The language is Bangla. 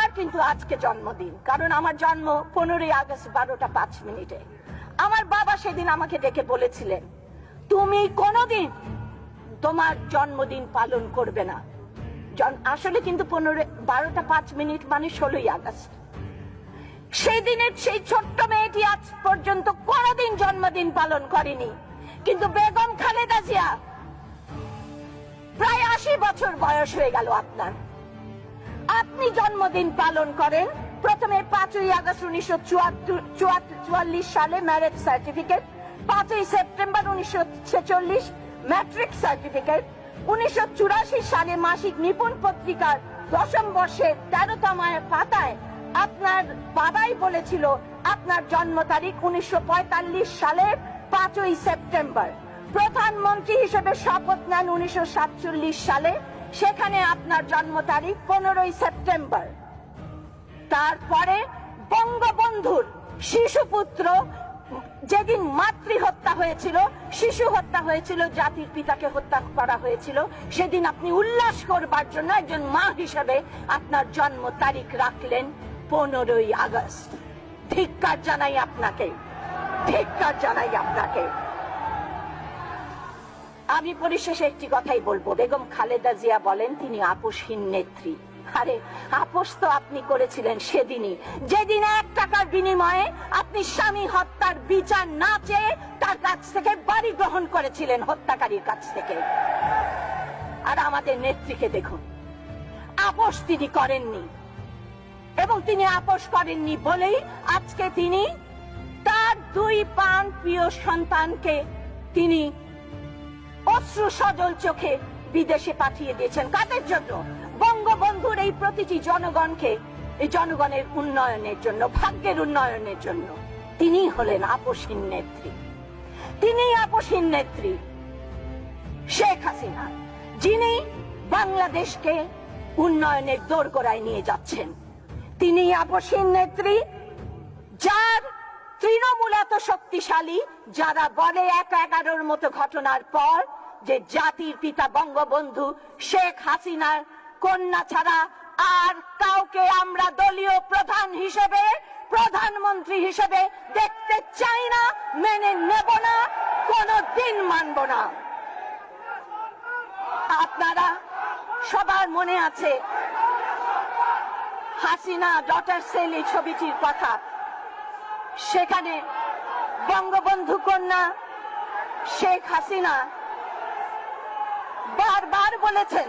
আমার কিন্তু আজকে জন্মদিন, কারণ আমার জন্ম 15ই আগস্ট 12টা 5 মিনিটে। আমার বাবা সেদিন আমাকে ডেকে বলেছিলেন, তুমি কোনোদিন তোমার জন্মদিন পালন করবে না। আসলে কিন্তু 12টা 5 মিনিট মানে 16ই আগস্ট। সেই দিনের সেই ছোট্ট মেয়েটি আজ পর্যন্ত কোনোদিন জন্মদিন পালন করেনি, কিন্তু বেগম খালেদা জিয়া প্রায় 80 বছর বয়স হয়ে গেল আপনার, আপনি জন্মদিন পালন করেন। প্রথমে 5ই আগস্ট 1944 সালে ম্যারেজ সার্টিফিকেট, 5ই সেপ্টেম্বর 1946 ম্যাট্রিক সার্টিফিকেট, 1984 সালে মাসিক নিপুণ পত্রিকার 10ম বর্ষের 13তম পাতায় আপনার বাবাই বলেছিল আপনার জন্ম তারিখ 1945 সালের 5ই সেপ্টেম্বর। প্রধানমন্ত্রী হিসেবে শপথ নেন 1947 সালে, সেখানে আপনার জন্ম তারিখ 15ই সেপ্টেম্বর। তারপরে বঙ্গবন্ধুর শিশুপুত্র যেদিন মাতৃ হত্যা হয়েছিল, শিশু হত্যা হয়েছিল, জাতির পিতাকে হত্যা করা হয়েছিল, সেদিন আপনি উল্লাস করবার জন্য একজন মা হিসেবে আপনার জন্ম তারিখ রাখলেন 15ই আগস্ট। ধিক্কার জানাই আপনাকে, ধিক্কার জানাই আপনাকে। আমি পরিশেষে একটি কথাই বলবো, বেগম খালেদা জিয়া বলেন তিনি আপোষহীন নেত্রী। আরে আপোষ তো আপনি করেছিলেন সেদিনই, যেদিন 1 টাকার বিনিময়ে আপনি স্বামী হত্যার বিচার না চেয়ে তার কাছ থেকে বাড়ি গ্রহণ করেছিলেন, হত্যাকারীর কাছ থেকে। আর আমাদের নেত্রীকে দেখুন, আপোষ তিনি করেননি, এবং তিনি আপোষ করেননি বলেই আজকে তিনি তার 2 প্রাণ প্রিয় সন্তানকে তিনি অশ্রু সজল চোখে বিদেশে পাঠিয়ে দিয়েছেন। কাদের জন্য? বঙ্গবন্ধুর এই প্রতিটি জনগণকে, এই জনগণের উন্নয়নের জন্য, ভাগ্যের উন্নয়নের জন্য। তিনি হলেন আপোষহীন নেত্রী, তিনি আপোষহীন নেত্রী। শেখ হাসিনা যিনি বাংলাদেশকে উন্নয়নের দোরগোড়ায় নিয়ে যাচ্ছেন, তিনি আপোষহীন নেত্রী। যার তৃণমূল এত শক্তিশালী, যারা বলে 1/11 মতো ঘটনার পর যে জাতির পিতা বঙ্গবন্ধু শেখ হাসিনার কন্যা ছাড়া আর কাউকে আমরা দলীয় প্রধান হিসেবে, প্রধানমন্ত্রী হিসেবে দেখতে চাই না, মেনে নেব না, কোনদিন মানব না। আপনারা সবার মনে আছে হাসিনা ডটার সেল এই ছবিটির কথা। সেখানে বঙ্গবন্ধু কন্যা শেখ হাসিনা বারবার বলেছেন